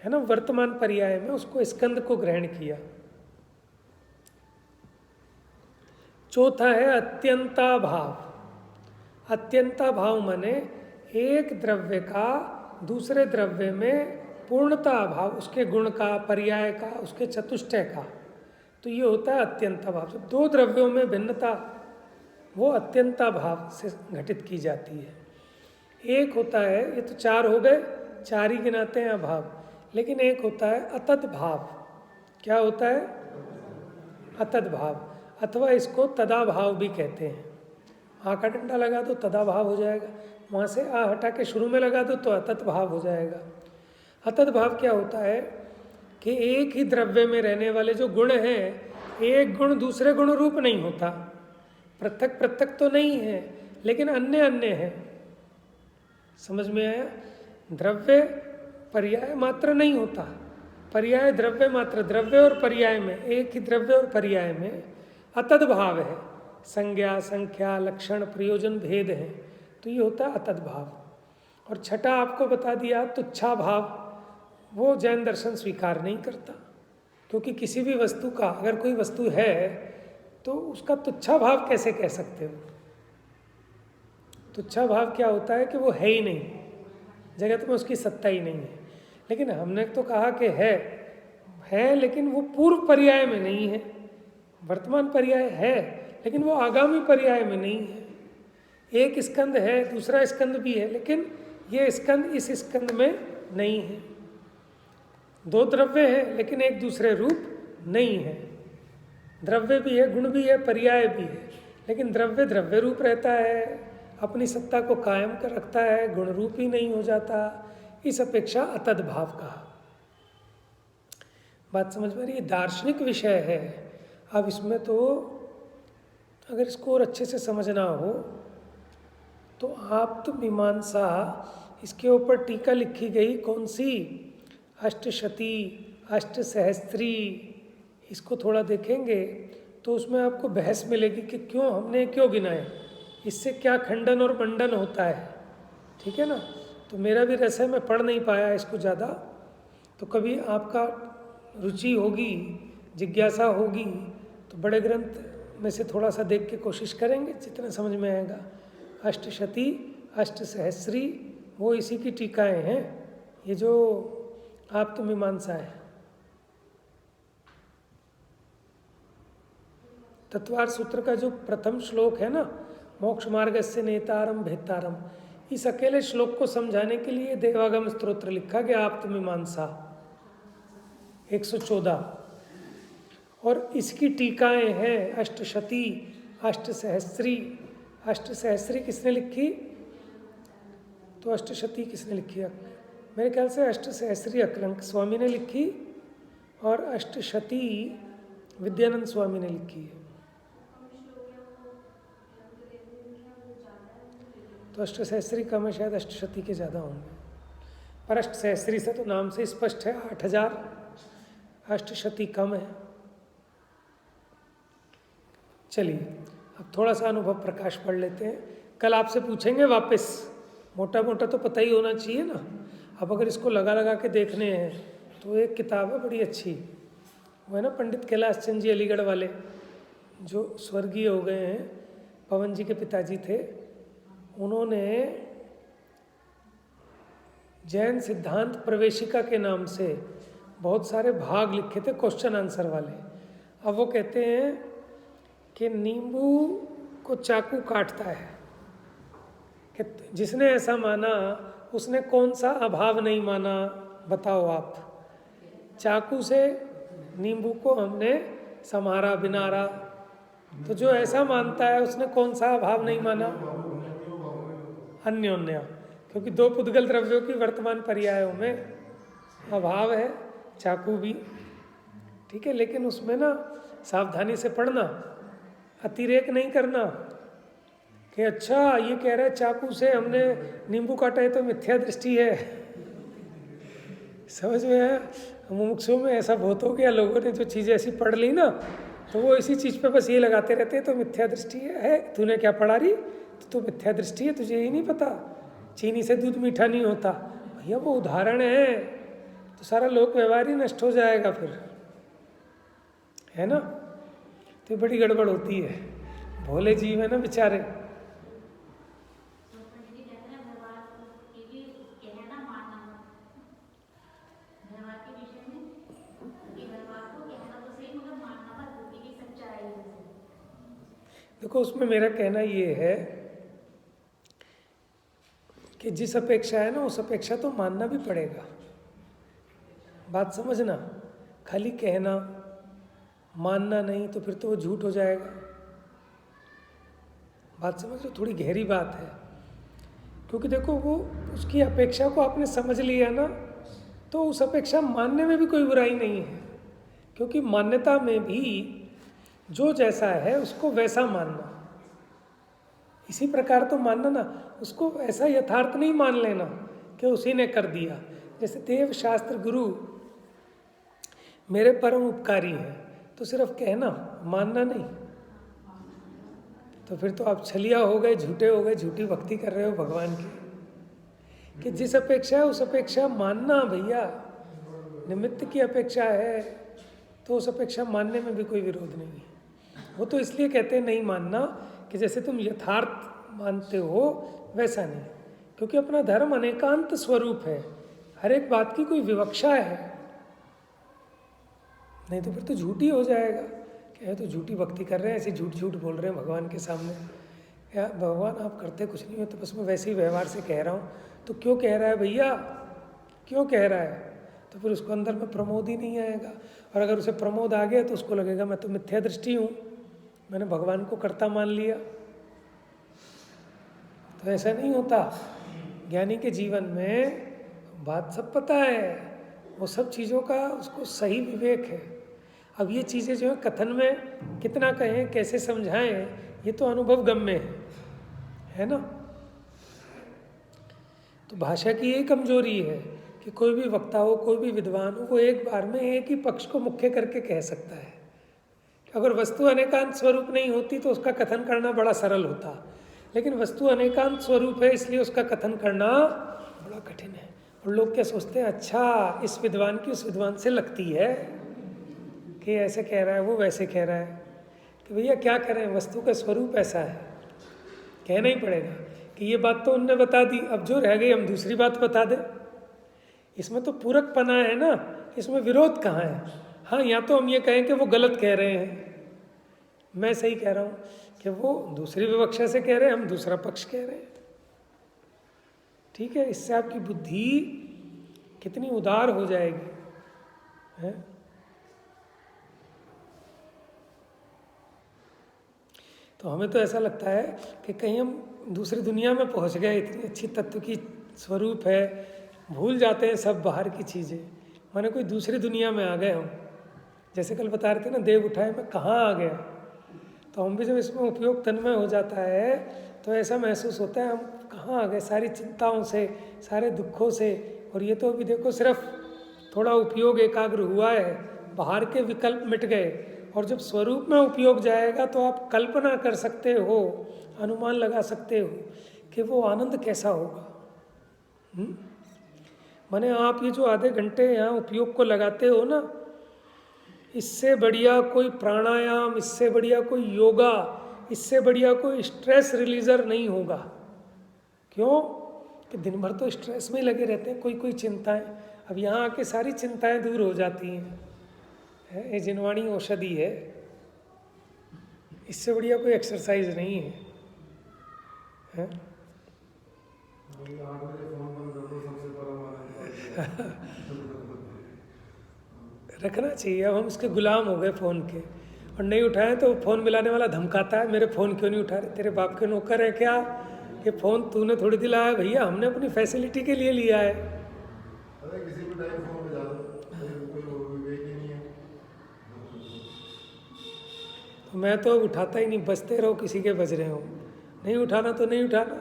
है ना। वर्तमान पर्याय में उसको स्कंद को ग्रहण किया। चौथा है अत्यंता भाव। अत्यंता भाव माने एक द्रव्य का दूसरे द्रव्य में पूर्णता अभाव, उसके गुण का, पर्याय का, उसके चतुष्टय का। तो ये होता है अत्यंता भाव। जब दो द्रव्यों में भिन्नता, वो अत्यंता भाव से घटित की जाती है। एक होता है, ये तो चार हो गए, चार ही गिनाते हैं अभाव, लेकिन एक होता है अतत भाव। क्या होता है? अतत भाव, अथवा इसको तदाभाव भी कहते हैं। आ का डंडा लगा दो तदाभाव हो जाएगा, वहाँ से आ हटा के शुरू में लगा दो तो अतत भाव हो जाएगा। अतत भाव क्या होता है कि एक ही द्रव्य में रहने वाले जो गुण हैं, एक गुण दूसरे गुण रूप नहीं होता, पृथक पृथक तो नहीं है, लेकिन अन्य अन्य है। समझ में आया? द्रव्य पर्याय मात्र नहीं होता, पर्याय द्रव्य मात्र। द्रव्य और पर्याय में, एक ही द्रव्य और पर्याय में अतद भाव है, संज्ञा, संख्या, लक्षण, प्रयोजन भेद है, तो ये होता है अतद भाव। और छठा आपको बता दिया तुच्छा भाव। वो जैन दर्शन स्वीकार नहीं करता, क्योंकि किसी भी वस्तु का, अगर कोई वस्तु है तो उसका तुच्छा भाव कैसे कह सकते हो? तुच्छा भाव क्या होता है कि वो है ही नहीं, जगत में उसकी सत्ता ही नहीं है। लेकिन हमने तो कहा कि है, लेकिन वो पूर्व पर्याय में नहीं है। वर्तमान पर्याय है लेकिन वो आगामी पर्याय में नहीं है। एक स्कंद है, दूसरा स्कंद भी है, लेकिन ये स्कंद इस स्कंद में नहीं है। दो द्रव्य है लेकिन एक दूसरे रूप नहीं है। द्रव्य भी है, गुण भी है, पर्याय भी है, लेकिन द्रव्य द्रव्य रूप रहता है, अपनी सत्ता को कायम कर रखता है, गुण रूप ही नहीं हो जाता। इस अपेक्षा अतद भाव कहा। बात समझ में आ रही है? दार्शनिक विषय है। अब इसमें तो अगर इसको और अच्छे से समझना हो तो आप्त मीमांसा, इसके ऊपर टीका लिखी गई कौन सी? अष्टशती, अष्टसहस्त्री। इसको थोड़ा देखेंगे तो उसमें आपको बहस मिलेगी कि क्यों हमने क्यों गिनाए, इससे क्या खंडन और मंडन होता है, ठीक है ना। तो मेरा भी रस है, मैं पढ़ नहीं पाया इसको ज़्यादा, तो कभी आपका रुचि होगी, जिज्ञासा होगी तो बड़े ग्रंथ में से थोड़ा सा देख के कोशिश करेंगे, जितना समझ में आएगा। अष्टशती, अष्टसहस्री, वो इसी की टीकाएँ हैं, ये जो आप्त मीमांसा है। तत्वार सूत्र का जो प्रथम श्लोक है ना, मोक्ष मार्गस्य नेतारम भेतारम। इस अकेले श्लोक को समझाने के लिए देवागम स्तोत्र लिखा गया आप्तमीमांसा 114, और इसकी टीकाएं हैं अष्टशती, अष्टसहस्त्री। अष्टसहस्त्री किसने लिखी? तो अष्टशती किसने लिखी है? मेरे ख्याल से अष्टसहस्त्री अकलंक स्वामी ने लिखी और अष्टशती विद्यानंद स्वामी ने लिखी है। तो अष्टसहस्त्री कम है, शायद अष्टशती के ज़्यादा होंगे, पर अष्टसहस्त्री से तो नाम से स्पष्ट है 8000, अष्टशती कम है। चलिए अब थोड़ा सा अनुभव प्रकाश पढ़ लेते हैं। कल आपसे पूछेंगे वापस, मोटा मोटा तो पता ही होना चाहिए ना। अब अगर इसको लगा लगा के देखने हैं तो एक किताब है बड़ी अच्छी, वो है ना पंडित कैलाश चंद जी अलीगढ़ वाले, जो स्वर्गीय हो गए हैं, पवन जी के पिताजी थे। उन्होंने जैन सिद्धांत प्रवेशिका के नाम से बहुत सारे भाग लिखे थे, क्वेश्चन आंसर वाले। अब वो कहते हैं कि नींबू को चाकू काटता है, कि जिसने ऐसा माना उसने कौन सा अभाव नहीं माना, बताओ आप। चाकू से नींबू को हमने संहारा बिनारा, तो जो ऐसा मानता है उसने कौन सा अभाव नहीं माना? अन्योन्या, क्योंकि दो पुद्गल द्रव्यों की वर्तमान पर्यायों में अभाव है, चाकू भी ठीक है। लेकिन उसमें ना सावधानी से पढ़ना, अतिरेक नहीं करना कि अच्छा ये कह रहा है चाकू से हमने नींबू काटा है तो मिथ्या दृष्टि है। समझ में है? मुमुक्षुओं में ऐसा बहुत हो गया, लोगों ने जो चीज़ें ऐसी पढ़ ली ना तो वो इसी चीज़ पे बस ये लगाते रहते हैं, तो मिथ्या दृष्टि है। तूने क्या पढ़ा रही? तो मिथ्या दृष्टि है, तुझे ही नहीं पता चीनी से दूध मीठा नहीं होता। भैया वो उदाहरण है, तो सारा लोक व्यवहार ही नष्ट हो जाएगा फिर, है ना। तो बड़ी गड़बड़ होती है, भोले जीव है ना बेचारे। देखो उसमें मेरा कहना ये है कि जिस अपेक्षा है ना उस अपेक्षा तो मानना भी पड़ेगा। बात समझना, खाली कहना मानना नहीं तो फिर तो वो झूठ हो जाएगा। बात समझ लो, थोड़ी गहरी बात है। क्योंकि देखो वो उसकी अपेक्षा को आपने समझ लिया ना, तो उस अपेक्षा मानने में भी कोई बुराई नहीं है। क्योंकि मान्यता में भी जो जैसा है उसको वैसा मानना, इसी प्रकार तो मानना ना, उसको ऐसा यथार्थ नहीं मान लेना कि उसी ने कर दिया। जैसे देव शास्त्र गुरु मेरे परम उपकारी हैं, तो सिर्फ कहना, मानना नहीं। तो फिर तो आप छलिया हो गए, झूठे हो गए, झूठी भक्ति कर रहे हो भगवान की। कि जिस अपेक्षा है उस अपेक्षा मानना भैया, निमित्त की अपेक्षा है तो उस अपेक्षा मानने में भी कोई विरोध नहीं है। वो तो इसलिए कहते हैं नहीं मानना कि जैसे तुम यथार्थ मानते हो वैसा नहीं, क्योंकि अपना धर्म अनेकांत स्वरूप है, हर एक बात की कोई विवक्षा है। नहीं तो फिर तो झूठी हो जाएगा कि तो झूठी भक्ति कर रहे हैं, ऐसे झूठ झूठ बोल रहे हैं भगवान के सामने। या भगवान आप करते कुछ नहीं हो, तो बस मैं वैसे ही व्यवहार से कह रहा हूँ। तो क्यों कह रहा है भैया, क्यों कह रहा है? तो फिर उसको अंदर में प्रमोद ही नहीं आएगा। और अगर उसे प्रमोद आ गया तो उसको लगेगा मैं तो मिथ्या दृष्टि हूँ, मैंने भगवान को कर्ता मान लिया। तो ऐसा नहीं होता। ज्ञानी के जीवन में बात सब पता है, वो सब चीज़ों का उसको सही विवेक है। अब ये चीज़ें जो है कथन में कितना कहें, कैसे समझाएं, ये तो अनुभव गम्य है ना। तो भाषा की यही कमजोरी है कि कोई भी वक्ता हो, कोई भी विद्वान हो, वो एक बार में एक ही पक्ष को मुख्य करके कह सकता है। अगर वस्तु अनेकांत स्वरूप नहीं होती तो उसका कथन करना बड़ा सरल होता, लेकिन वस्तु अनेकांत स्वरूप है इसलिए उसका कथन करना बड़ा कठिन है। और लोग क्या सोचते हैं, अच्छा इस विद्वान की उस विद्वान से लगती है कि ऐसे कह रहा है, वो वैसे कह रहा है। तो भैया क्या करें, वस्तु का स्वरूप ऐसा है, कहना ही पड़ेगा कि ये बात तो उनने बता दी, अब जो रह गई हम दूसरी बात बता दें। इसमें तो पूरक पना है ना, इसमें विरोध कहाँ है। हाँ, या तो हम ये कहें कि वो गलत कह रहे हैं, मैं सही कह रहा हूँ कि वो दूसरी विवक्षा से कह रहे हैं, हम दूसरा पक्ष कह रहे हैं। ठीक है, इससे आपकी बुद्धि कितनी उदार हो जाएगी, है? तो हमें तो ऐसा लगता है कि कहीं हम दूसरी दुनिया में पहुंच गए, इतनी अच्छी तत्व की स्वरूप है, भूल जाते हैं सब बाहर की चीज़ें, माने कोई दूसरी दुनिया में आ गए हम। जैसे कल बता रहे थे ना, देव उठाए में कहाँ आ गया। तो हम भी जब इसमें उपयोग तन्मय हो जाता है तो ऐसा महसूस होता है हम कहाँ आ गए, सारी चिंताओं से, सारे दुखों से। और ये तो अभी देखो सिर्फ थोड़ा उपयोग एकाग्र हुआ है, बाहर के विकल्प मिट गए। और जब स्वरूप में उपयोग जाएगा तो आप कल्पना कर सकते हो, अनुमान लगा सकते हो कि वो आनंद कैसा होगा। माने आप ये जो आधे घंटे यहाँ उपयोग को लगाते हो ना, इससे बढ़िया कोई प्राणायाम, इससे बढ़िया कोई योगा, इससे बढ़िया कोई स्ट्रेस रिलीजर नहीं होगा। क्यों? कि दिन भर तो स्ट्रेस में ही लगे रहते हैं, कोई चिंताएं। अब यहाँ आके सारी चिंताएं दूर हो जाती हैं। ये जिनवाणी औषधि है, इससे बढ़िया कोई एक्सरसाइज नहीं है, है? रखना चाहिए। अब हम इसके गुलाम हो गए फ़ोन के, और नहीं उठाएं तो फ़ोन मिलाने वाला धमकाता है, मेरे फ़ोन क्यों नहीं उठा रहे, तेरे बाप के नौकर है क्या? ये फ़ोन तूने थोड़ी दिलाया भैया, हमने अपनी फैसिलिटी के लिए लिया है। किसी भी टाइम फोन पे जा दो, कोई विवेक ही नहीं है। तो मैं तो उठाता ही नहीं, बजते रहो किसी के बज रहे हो, नहीं उठाना तो नहीं उठाना।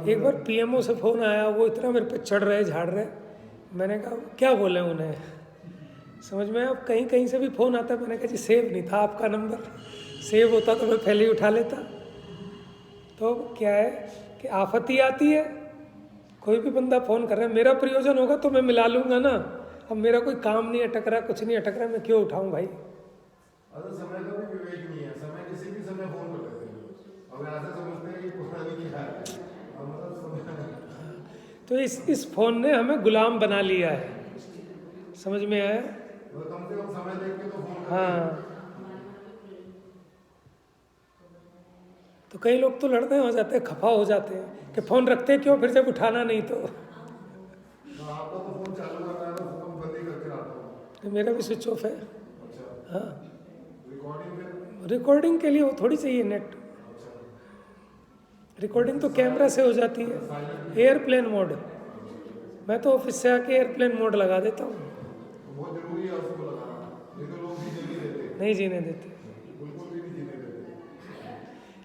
एक बार पीएमओ से फ़ोन आया, वो इतना मेरे पे चढ़ रहे, झाड़ रहे। मैंने कहा क्या बोले उन्हें, समझ में। अब कहीं कहीं से भी फ़ोन आता है, मैंने कहा जी सेव नहीं था आपका नंबर, सेव होता तो मैं पहले ही उठा लेता। तो क्या है कि आफत ही आती है, कोई भी बंदा फ़ोन कर रहा है, मेरा प्रयोजन होगा तो मैं मिला लूँगा ना। अब मेरा कोई काम नहीं अटक रहा, कुछ नहीं अटक रहा, मैं क्यों उठाऊँ भाई। अगर समय का भी विवेक नहीं है, समय किसी भी समय फोन कर लेते हैं। अब ऐसे समझते हैं कि पुरानी क्या है, तो इस फ़ोन ने हमें गुलाम बना लिया है, समझ में आया? कम से कम समय देख के तो फोन। हाँ, तो कई लोग तो लड़ने हो जाते हैं, खफा हो जाते हैं कि फ़ोन रखते क्यों फिर जब उठाना नहीं तो। आपका तो फोन चालू कर रहा है, तो बंद ही करके रखता हूँ। तो मेरा भी स्विच ऑफ है। अच्छा, हाँ, रिकॉर्डिंग के लिए वो थोड़ी चाहिए नेट। रिकॉर्डिंग तो कैमरा से हो जाती है, एयरप्लेन मोड। मैं तो ऑफिस से आके एयरप्लेन मोड लगा देता हूँ। बहुत जरूरी है उसको लगाना, नहीं तो लोग भी जीने देते, नहीं जीने देते, बिल्कुल भी नहीं जीने देते।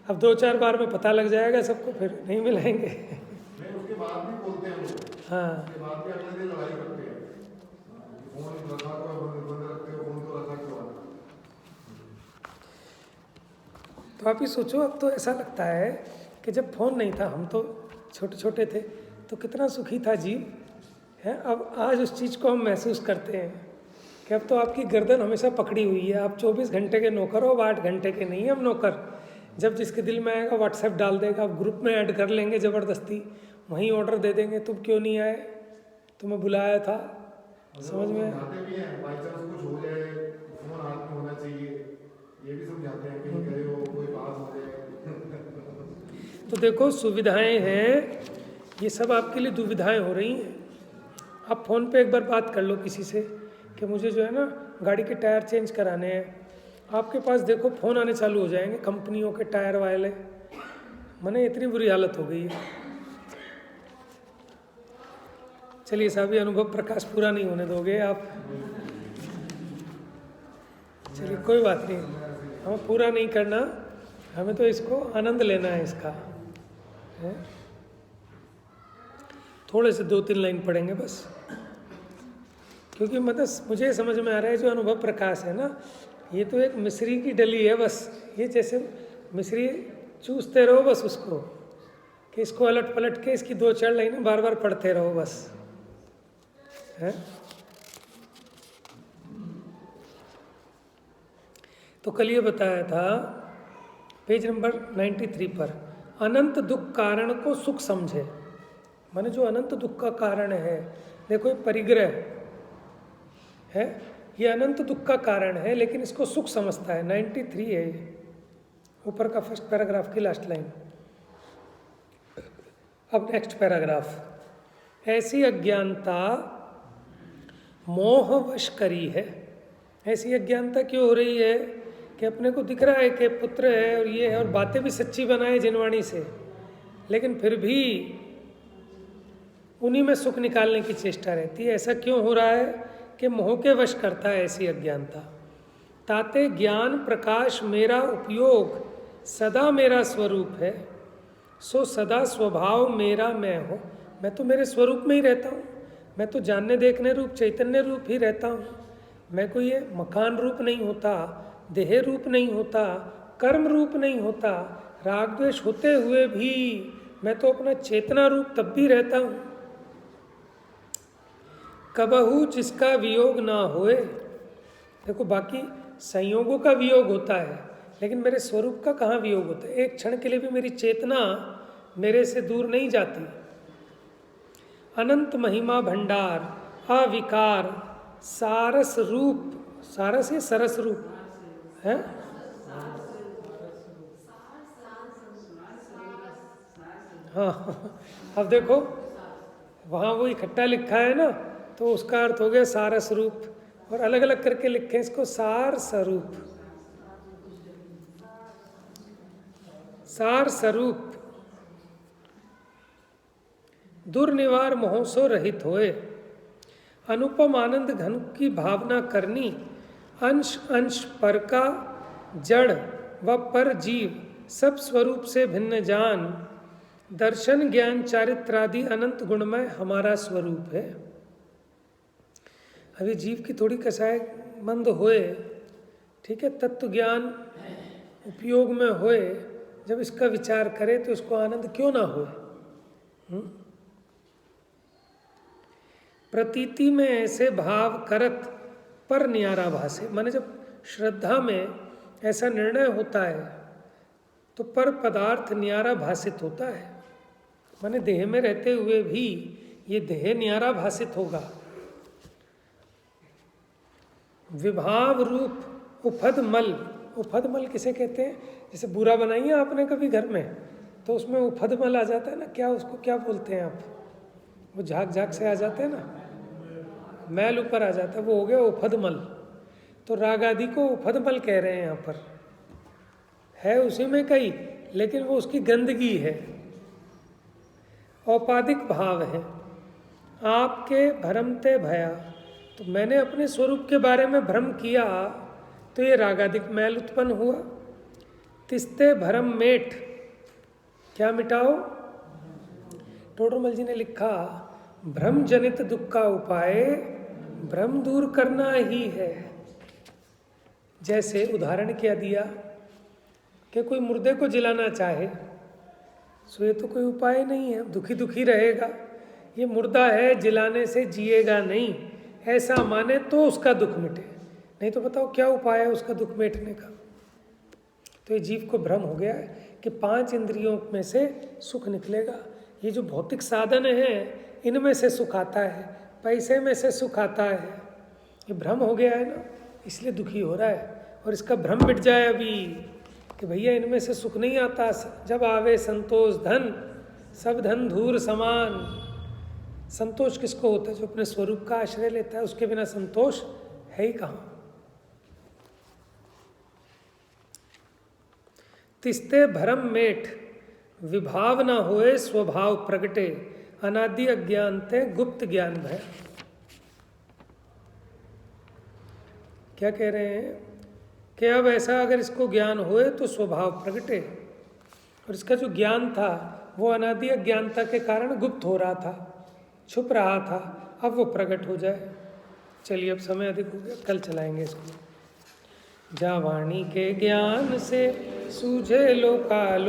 अब 2-4 बार में पता लग जाएगा सबको, फिर नहीं मिलाएंगे। नहीं, उसके बाद भी बोलते हैं लोग। हाँ, उसके बाद भी अगले दिन लड़ाई करते हैं, फोन रखा तो बंद रखते हो, फोन तो रखा क्यों। तो आप ही सोचो, अब तो ऐसा लगता है कि जब फ़ोन नहीं था, हम तो छोटे छोटे थे, तो कितना सुखी था जीव, है। अब आज उस चीज़ को हम महसूस करते हैं कि अब तो आपकी गर्दन हमेशा पकड़ी हुई है। आप 24 घंटे के नौकर हो, अब 8 घंटे के नहीं हम नौकर। जब जिसके दिल में आएगा व्हाट्सएप डाल देगा, आप ग्रुप में ऐड कर लेंगे ज़बरदस्ती, वहीं ऑर्डर दे देंगे, तुम क्यों नहीं आए, तुम्हें बुलाया था, समझ में। समझाते भी हैं, बाई चांस कुछ हो जाए, फोन हाथ में होना चाहिए, ये भी समझाते हैं, कहीं गए हो कोई बात हो जाए। तो देखो सुविधाएं हैं, ये सब आपके लिए दुविधाएं हो रही हैं। आप फ़ोन पे एक बार बात कर लो किसी से कि मुझे जो है ना गाड़ी के टायर चेंज कराने हैं, आपके पास देखो फ़ोन आने चालू हो जाएंगे कंपनियों के टायर वाले। मैंने इतनी बुरी हालत हो गई है। चलिए साहब, ये अनुभव प्रकाश पूरा नहीं होने दोगे आप। चलिए कोई बात नहीं, हमें पूरा नहीं करना, हमें तो इसको आनंद लेना है इसका, है? थोड़े से 2-3 लाइन पढ़ेंगे बस, क्योंकि मतलब मुझे समझ में आ रहा है जो अनुभव प्रकाश है ना, ये तो एक मिश्री की डली है बस। ये जैसे मिश्री चूसते रहो बस उसको, कि इसको अलट पलट के इसकी 2-4 लाइनें बार बार पढ़ते रहो बस, है। तो कल ये बताया था पेज नंबर 93 पर, अनंत दुख कारण को सुख समझे। माने जो अनंत दुख का कारण है, देखो ये परिग्रह है, ये अनंत दुख का कारण है, लेकिन इसको सुख समझता है। 93 है ये, ऊपर का फर्स्ट पैराग्राफ की लास्ट लाइन। अब नेक्स्ट पैराग्राफ। ऐसी अज्ञानता मोहवश करी है। ऐसी अज्ञानता क्यों हो रही है कि अपने को दिख रहा है कि पुत्र है और ये है और बातें भी सच्ची बनाए जिनवाणी से, लेकिन फिर भी उन्हीं में सुख निकालने की चेष्टा रहती है। ऐसा क्यों हो रहा है कि मोह के वश करता है ऐसी अज्ञानता। ताते ज्ञान प्रकाश मेरा उपयोग सदा मेरा स्वरूप है, सो सदा स्वभाव मेरा मैं हो। मैं तो मेरे स्वरूप में ही रहता हूँ, मैं तो जानने देखने रूप चैतन्य रूप ही रहता हूँ। मैं कोई ये मकान रूप नहीं होता, देह रूप नहीं होता, कर्म रूप नहीं होता। राग द्वेष होते हुए भी मैं तो अपना चेतना रूप तब भी रहता हूँ। कबहू जिसका वियोग ना होए। देखो बाकी संयोगों का वियोग होता है, लेकिन मेरे स्वरूप का कहाँ वियोग होता है। एक क्षण के लिए भी मेरी चेतना मेरे से दूर नहीं जाती। अनंत महिमा भंडार अविकार सारस रूप, सारस या सरस रूप है, हाँ। अब देखो वहाँ वो इकट्ठा लिखा है ना, तो उसका अर्थ हो गया सारस रूप, और अलग अलग करके लिखे इसको सार स्वरूप, सार स्वरूप। दुर्निवार मोह सो रहित होए। अनुपम आनंद घन की भावना करनी। अंश अंश पर का जड़ व पर जीव सब स्वरूप से भिन्न जान। दर्शन ज्ञान चारित्रादि अनंत गुणमय हमारा स्वरूप है। अभी जीव की थोड़ी कसाय मंद होए, ठीक है, तत्व ज्ञान उपयोग में होए, जब इसका विचार करे तो इसको आनंद क्यों ना होए। प्रतीति में ऐसे भाव करत पर न्यारा भासे। माने जब श्रद्धा में ऐसा निर्णय होता है तो पर पदार्थ न्यारा भासित होता है। माने देह में रहते हुए भी ये देह न्यारा भासित होगा। विभाव रूप उफद मल। उफद मल किसे कहते हैं? जैसे बुरा बनाइए आपने कभी घर में, तो उसमें उफद मल आ जाता है ना, क्या उसको क्या बोलते हैं आप, वो झाग झाग से आ जाते हैं ना, मैल ऊपर आ जाता है, वो हो गया उफद मल। तो राग आदि को उफद मल कह रहे हैं यहाँ पर, है उसी में कई, लेकिन वो उसकी गंदगी है, औपाधिक भाव है। आपके भ्रमते भया, तो मैंने अपने स्वरूप के बारे में भ्रम किया तो ये रागादिक मैल उत्पन्न हुआ। तिस्ते भरम मेट, क्या मिटाओ? टोडरमल जी ने लिखा, भ्रम जनित दुख का उपाय भ्रम दूर करना ही है। जैसे उदाहरण क्या दिया कि कोई मुर्दे को जिलाना चाहे, सो ये तो कोई उपाय नहीं है, दुखी दुखी रहेगा। ये मुर्दा है, जिलाने से जिएगा नहीं, ऐसा माने तो उसका दुख मिटे, नहीं तो बताओ क्या उपाय है उसका दुख मिटने का। तो ये जीव को भ्रम हो गया है कि 5 इंद्रियों में से सुख निकलेगा। ये जो भौतिक साधन है इनमें से सुख आता है, पैसे में से सुख आता है। ये भ्रम हो गया है ना, इसलिए दुखी हो रहा है। और इसका भ्रम मिट जाए अभी कि भैया इनमें से सुख नहीं आता। जब आवे संतोष धन, सब धन धूर समान। संतोष किसको होता है? जो अपने स्वरूप का आश्रय लेता है, उसके बिना संतोष है ही कहाँ। तिस्ते भरम मेठ, विभाव न होए स्वभाव प्रगटे। अनादि अज्ञानते गुप्त ज्ञान भय। क्या कह रहे हैं कि अब ऐसा अगर इसको ज्ञान होए तो स्वभाव प्रगटे, और इसका जो ज्ञान था वो अनादि अज्ञानता के कारण गुप्त हो रहा था, छुप रहा था, अब वो प्रकट हो जाए। चलिए अब समय अधिक हो गया, कल चलाएंगे इसको। जा वाणी के ज्ञान से सूझे लोकालोक।